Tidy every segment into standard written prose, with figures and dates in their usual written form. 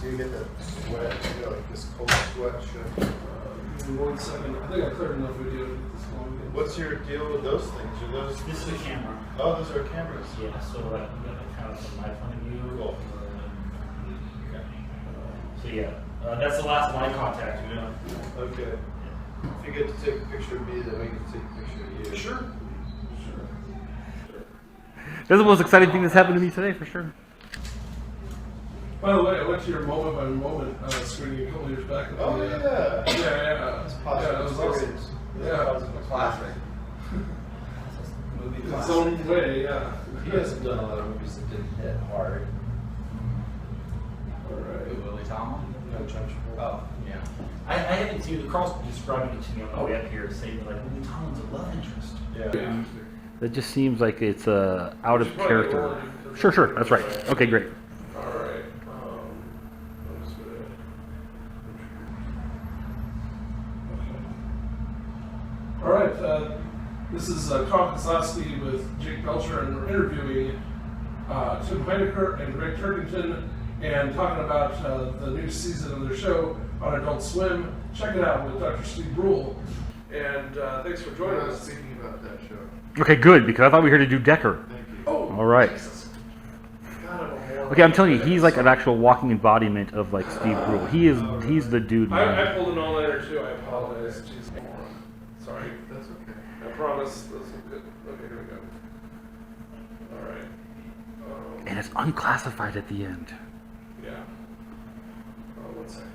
So you get that sweat, you know, like this cold sweat shit. Give me 1 second. I think I cleared enough video to get this long. What's your deal with those things? Are those? This is a camera. Oh, those are cameras. Yeah, so like you got it kind of from my point of view. Cool. So yeah, that's the last line contact. You know. Okay. If you get to take a picture of me, then we can take a picture of you. Sure. That's the most exciting thing that's happened to me today, for sure. By the way, I went to your moment by moment screening a couple years back. At Oh, the, yeah. Yeah. It's positive. Yeah, it was awesome. Yeah. Classic. Its own way, yeah. He hasn't done a lot of movies that didn't hit hard. Alright. Willie Tomlin? Oh, yeah. I haven't seen the Carl's describing it to me on the way up here, saying like Willie Tomlin's a love interest. Yeah. That just seems like it's out of character. Sure, that's right. Okay, great. Alright. I'm just gonna... Okay. Alright, this is Carl Kozlowski with Jake Belcher, and we're interviewing Tim Heidecker and Gregg Turkington, and talking about the new season of their show on Adult Swim. Check it out with Dr. Steve Brule. And thanks for joining us. Speaking about that show. Okay, good, because I thought we were here to do Decker. Thank you. Oh, All right. Jesus. God, I'm a moron. Okay, I'm telling you, he's like an actual walking embodiment of like Steve Brule. He's the dude, man. I pulled an all-nighter too. I apologize. Jeez, I'm a moron. Sorry. That's okay. I promise this is good. Okay, here we go. All right. And it's unclassified at the end. Yeah. 1 second.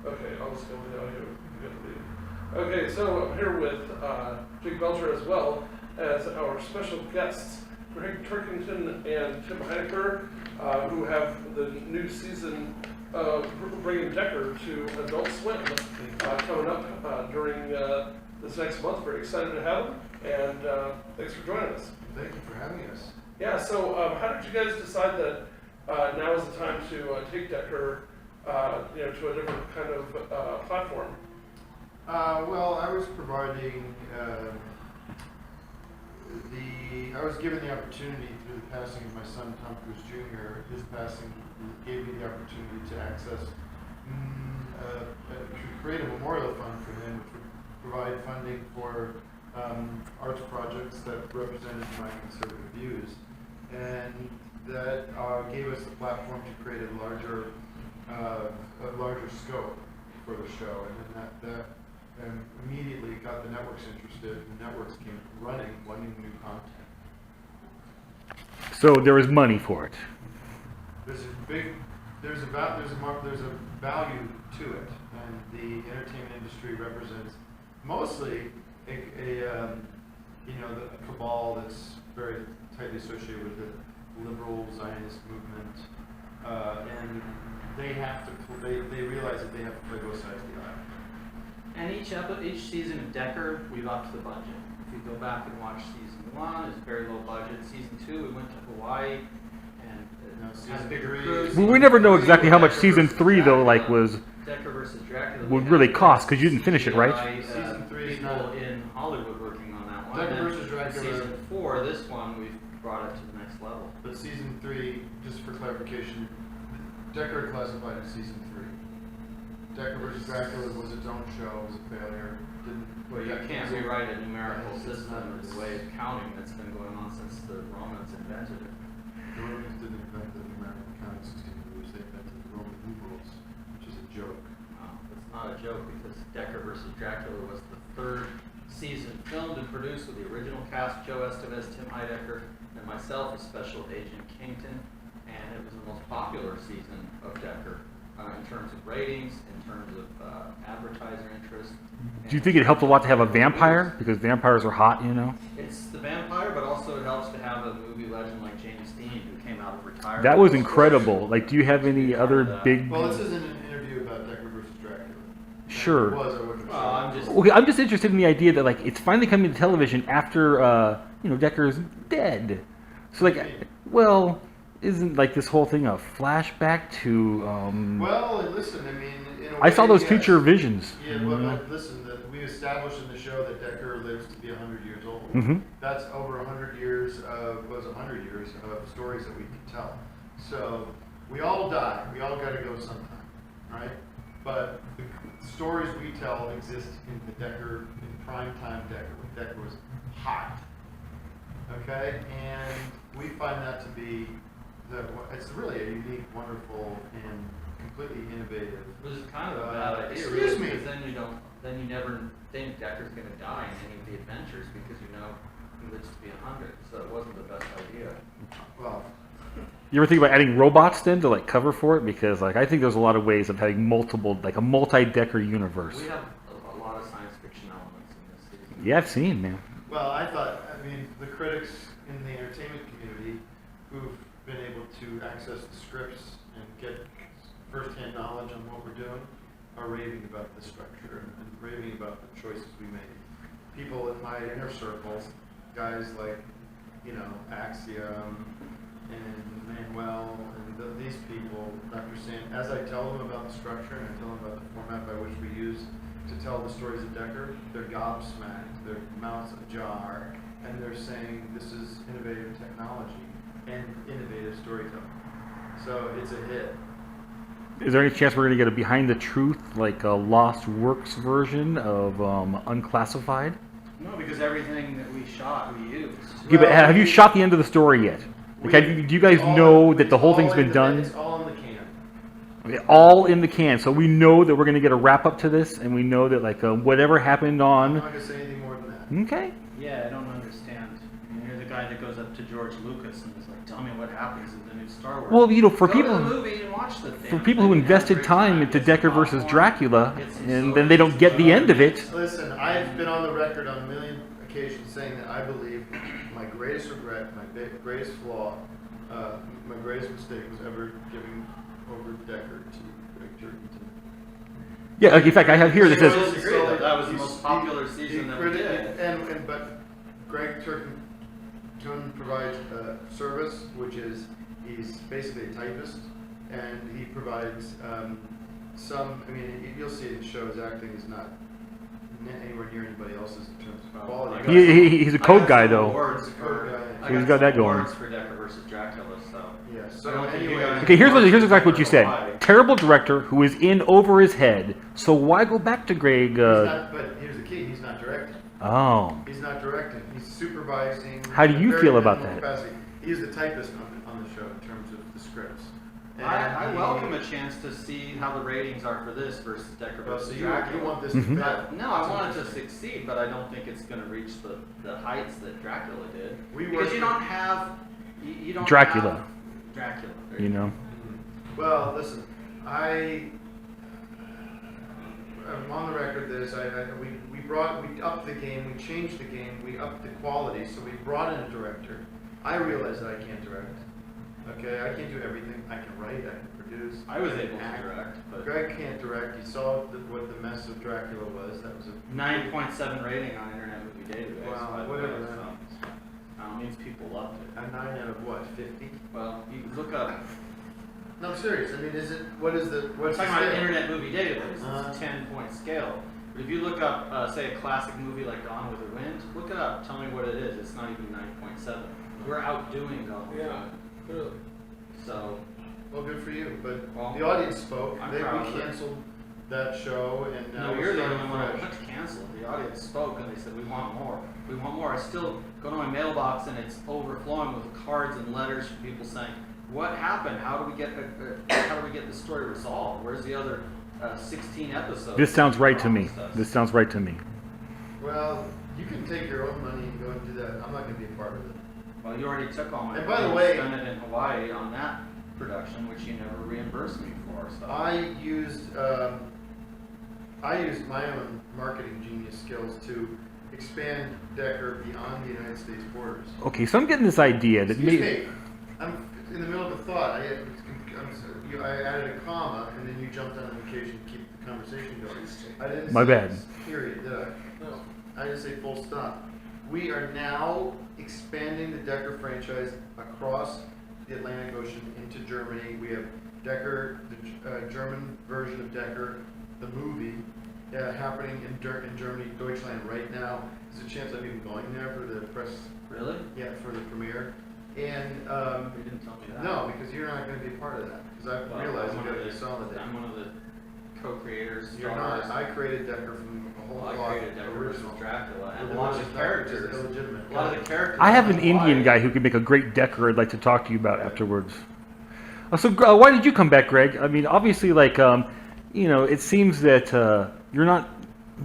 Okay, I'll just go with the audio. You can leave. Okay, so I'm here with Jake Belcher as well as our special guests, Gregg Turkington and Tim Heidecker, who have the new season bringing Decker to Adult Swim coming up during this next month. Very excited to have them, and thanks for joining us. Thank you for having us. Yeah, so how did you guys decide that now is the time to take Decker to a different kind of platform? Well, I was providing I was given the opportunity through the passing of my son Tom Cruise Jr. His passing gave me the opportunity to access to create a memorial fund for him, which would provide funding for arts projects that represented my conservative views, and that gave us the platform to create a larger scope for the show, and then that immediately got the networks interested. The networks came running, wanting new content. So there was money for it. There's a value to it, and the entertainment industry represents mostly a cabal that's very tightly associated with the liberal Zionist movement, and they realize that they have to play both sides of the aisle. And each season of Decker, we've upped the budget. If you go back and watch season 1, it's very low budget. Season 2, we went to Hawaii and had a bigger cruise. Well, we never know exactly how much season 3 though was Decker versus Dracula would really cost, because you didn't finish it, right? Season 3 is people not in Hollywood working on that one. Decker And versus Dracula. Season 4, this one, we've brought it to the next level. But season 3, just for clarification, Decker classified as season 3. Decker vs. Dracula was its own show, it was a failure. Well, you can't rewrite a numerical system or the way of counting that's been going on since the Romans invented it. The Romans didn't invent the numerical counting system, they invented the Roman numerals, which is a joke. It's not a joke, because Decker vs. Dracula was the 3rd season filmed and produced with the original cast, Joe Estevez, Tim Heidecker, and myself as Special Agent Kington, and it was the most popular season of Decker in terms of ratings, in terms of advertiser interest. Do you think it helped a lot to have a vampire? Because vampires are hot, you know? It's the vampire, but also it helps to have a movie legend like James Dean, who came out of retirement. That was incredible. Like, do you have any other big... Well, this isn't an interview about Decker vs. Dracula. Sure. If it was, I wouldn't have Well, shown I'm it. just... Okay, I'm just interested in the idea that, like, it's finally coming to television after, Decker's dead. So, like, well, isn't, like, this whole thing a flashback to, Well, listen, I mean, in a I saw way, those yes. future visions. Yeah, but listen, we established in the show that Decker lives to be 100 years old. Mhm. That's over 100 years of, was 100 years of stories that we can tell. So we all die. We all got to go sometime, right? But the stories we tell exist in the Decker, in prime time Decker, when Decker was hot. Okay, and we find that to be it's really a unique, wonderful, and completely innovative. It was kind of a bad idea, excuse really, me. because then you never think Decker's going to die in any of the adventures because you know he lives to be 100. So it wasn't the best idea. Well, You ever think about adding robots then to like cover for it? Because like I think there's a lot of ways of having multiple, like a multi-Decker universe. We have a lot of science fiction elements in this season. Yeah, I've seen, man. well, I mean, the critics in the entertainment community who've been able to access the scripts and get first-hand knowledge on what we're doing are raving about the structure and raving about the choices we made. People in my inner circles, guys like, Axiom and Manuel and these people, Dr. Sand, as I tell them about the structure and I tell them about the format by which we use to tell the stories of Decker, they're gobsmacked, their mouths ajar, and they're saying this is innovative technology and innovative storytelling. So it's a hit. Is there any chance we're going to get a behind the truth, like a Lost Works version of Unclassified? No, because everything that we shot, we used. Okay, but have you shot the end of the story yet? Like, do you guys know that the whole thing's been done? It's all in the can. Okay, all in the can, so we know that we're going to get a wrap up to this, and we know that like whatever happened I'm on. not going to say anything more than that. Okay. Yeah, I don't understand. I mean, you're the guy that goes up to George Lucas and is like, "Tell me what happens in the new Star Wars." Well, for Go people. to the movie and watch the For damn people who thing and have a invested great time into Get some Decker versus popcorn, Dracula, get some and soda, then they don't get the end of it. Listen, I've been on the record on a million occasions saying that I believe my greatest regret, my greatest flaw, my greatest mistake was ever giving over Decker to Gregg Turkington. Yeah, like, in fact, I have here that I says, disagree that that was the most popular season that we did. But Gregg Turkington provides a service, which is he's basically a typist, and he provides you'll see in the show his acting is not anywhere near anybody else's in terms of quality. he's a code guy though. Awards Code for, guy. I He's got that going. awards for Decker versus Dracula, so. Yeah, I so don't think you anyway. guys- Okay, here's exactly what you said. Terrible director who is in over his head. So why go back to Greg? He's not, but here's the key, he's not directing. Oh, He's not directing, he's supervising. How do you very feel about minimal that? capacity. He's the typist on the show in terms of the scripts. And I he- welcome a chance to see how the ratings are for this versus Decker Well, versus so you Dracula. want this Mhm. to fail. No, I want it to succeed, but I don't think it's going to reach the heights that Dracula did. We Because work- you don't have, you don't Dracula. have Dracula. you know. Well, listen, I'm on the record this, we upped the game, we changed the game, we upped the quality, so we brought in a director. I realize that I can't direct. Okay, I can't do everything. I can write, I can produce. I was can able to act. direct, but Greg can't direct. You saw what the mess of Dracula was. That was a 9.7 rating on Internet Movie Database. Wow, by the whatever way, that so, means people loved it. a 9 out of what, 50? well, you look up. No, I'm serious. I mean, what's the We're talking about scale? Internet Movie Database. It's Uh-huh. a 10-point scale. But if you look up, say, a classic movie like Gone with the Wind, look it up. Tell me what it is. It's not even 9.7. We're outdoing Gone with the Yeah. Wind. Really. So, Well, good for you. But Well, the audience spoke. I'm We proud of it. canceled that show, and now no, we're you're the starting only one that fresh. went to cancel. The audience spoke and they said, we want more. We want more. I still go to my mailbox and it's overflowing with cards and letters from people saying, what happened? How do we get the story resolved? Where's the other 16 episodes? This sounds right to me. Promised us? This sounds right to me. Well, you can take your own money and go and do that. I'm not going to be a part of it. Well, you already took all my And by the money way- and spent it in Hawaii on that production, which you never reimbursed me for. So I used my own marketing genius skills to expand Decker beyond the United States borders. Okay, so I'm getting this idea that Excuse maybe. me, I'm in the middle of a thought. I added a comma, and then you jumped on occasion to keep the conversation going. I didn't My say bad. period, did I? No. I didn't say full stop. We are now expanding the Decker franchise across the Atlantic Ocean into Germany. We have Decker, the German version of Decker, the movie, happening in Germany, Deutschland right now. There's a chance I'm even going there for the press, Really? for the premiere. And You didn't tell me that. no, because you're not going to be part of that. Because I've Well, realized I'm you one got of to be solid. the- I'm one of the co-creators. You're not. I created Decker from a whole Well, I lot created Decker versus original. Dracula, and Well, a lot of which the is not- characters. which is illegitimate. A lot of the characters. I have an are Indian wide. guy who could make a great Decker I'd like to talk to you about afterwards. So why did you come back, Greg? I mean, obviously, like, it seems that you're not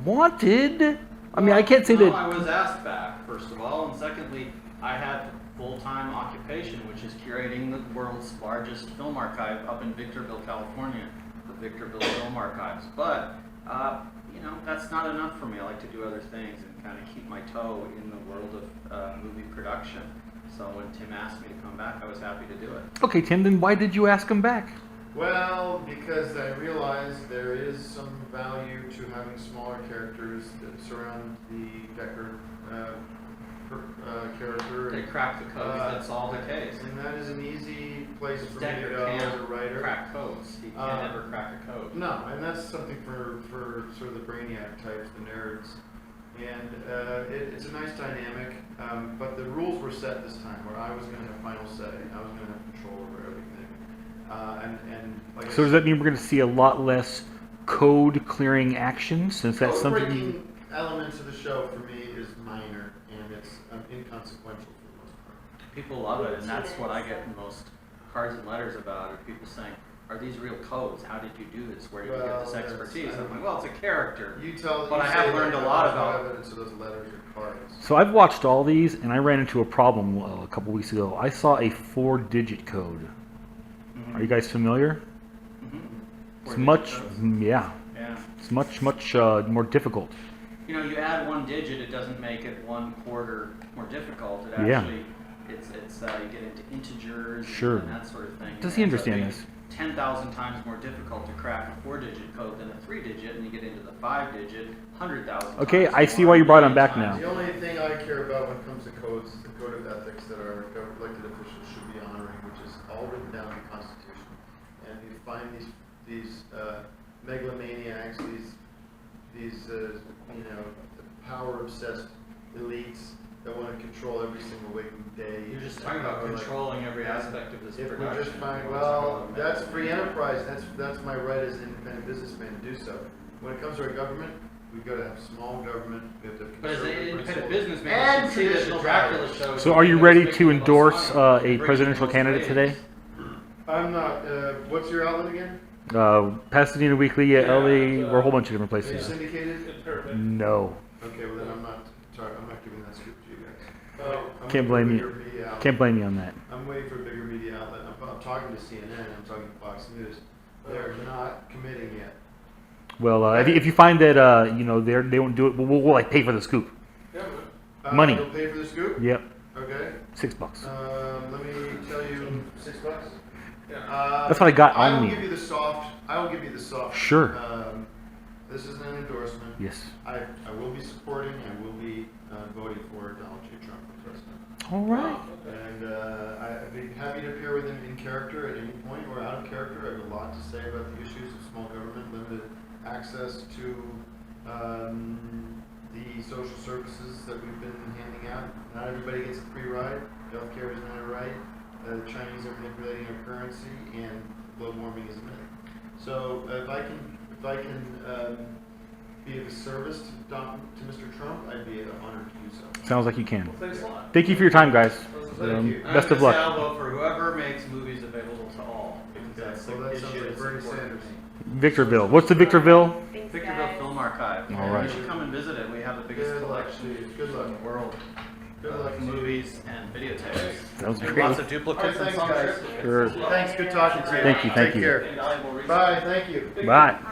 wanted. I mean, I can't say No, that. I was asked back, first of all, and secondly, I had full-time occupation, which is curating the world's largest film archive up in Victorville, California, the Victorville Film Archives. But, that's not enough for me. I like to do other things and kind of keep my toe in the world of movie production. So when Tim asked me to come back, I was happy to do it. Okay, Tim, then why did you ask him back? Well, because I realized there is some value to having smaller characters that surround the Decker character. They crack the codes that solve the case. And that is an easy place for me to Decker go as a can't writer. crack codes. He can never crack a code. No, and that's something for sort of the brainiac types, the nerds. And it's a nice dynamic, but the rules were set this time where I was going to have final say. I was going to have control over everything. And like So does that mean we're going to see a lot less code clearing action, since that's something? breaking elements of the show for me is minor and it's inconsequential for the most part. People love it, and that's what I get the most cards and letters about, are people saying, are these real codes? How did you do this? Where did you get this Well, expertise? that's- I'm like, well, it's a character. But I have learned a lot about- evidence of those letters or cards. So I've watched all these, and I ran into a problem a couple weeks ago. I saw a 4-digit code. Are you guys familiar? Mhm. It's Four-digit much, codes. yeah, Yeah. it's much more difficult. You add one digit, it doesn't make it 1/4 more difficult. It Yeah. actually, it's you get into integers Sure. and that sort of thing. Does It he ends up understand being this? 10,000 times more difficult to crack a 4-digit code than a 3-digit, and you get into the 5-digit, 100,000 Okay, times I see more, why you brought him 1,000,000 back times now. The only thing I care about when it comes to codes is the code of ethics that our elected officials should be honoring, which is all written down in the Constitution. And you find these megalomaniacs, these power-obsessed elites that want to control every single waking day. You're just talking about Like, controlling every aspect of this if production. we just find, You wanna talk well, about that's that. free enterprise. That's my right as an independent businessman to do so. When it comes to our government, we've got to have small government. We have to have But as an conservative independent principles. businessman, And you should see that the traditional Dracula powers. show. So are you ready to endorse a presidential candidate today? I'm not. What's your outlet again? Pasadena Weekly, LA, Yeah, or a whole bunch of different Are you places. syndicated? It's perfect. No, Okay, well then I'm not. Sorry, I'm not giving that scoop to you guys. I'm Can't waiting for a blame you. bigger media outlet. Can't blame you on that. I'm waiting for a bigger media outlet. I'm talking to CNN. I'm talking to Fox News. They're not committing yet. Well, if you find that they won't do it, we'll like pay for the scoop. Yeah, Money. You'll pay for the scoop. Yep, Okay. $6. Let me tell you, $6. yeah. That's what I got I on will me. give you the soft. I will give you the soft. Sure. This isn't an endorsement. Yes. I will be supporting. I will be voting for Donald J. Trump for president. All right. And I'd be happy to appear with him in character at any point or out of character. I have a lot to say about the issues of small government, limited access to the social services that we've been handing out. Not everybody gets a free ride. Healthcare is not a right. The Chinese are manipulating our currency, and global warming is a myth. So if I can be of a service to Mr. Trump, I'd be honored to do so. Sounds like you can. Well, thanks a lot. Thank you for your time, guys. Thank you. Best of I'm gonna say luck. I'll vote for whoever makes movies available to all, because that's Well, the that sounds issue like that's Bernie important Sanders. to me. Victorville. What's the Victorville? Thanks, Victorville guys. Film Archive. All right. You should come and visit it. We have the biggest Good luck, collection Steve. Good luck. in the world Good luck of to you. movies and videotapes. Sounds And great. lots of duplicates All right, and some thanks, guys. triplicates. Sure. Thanks, good talking to you. Thank you, thank Take you. care. Invaluable resources. Bye, thank you. Bye.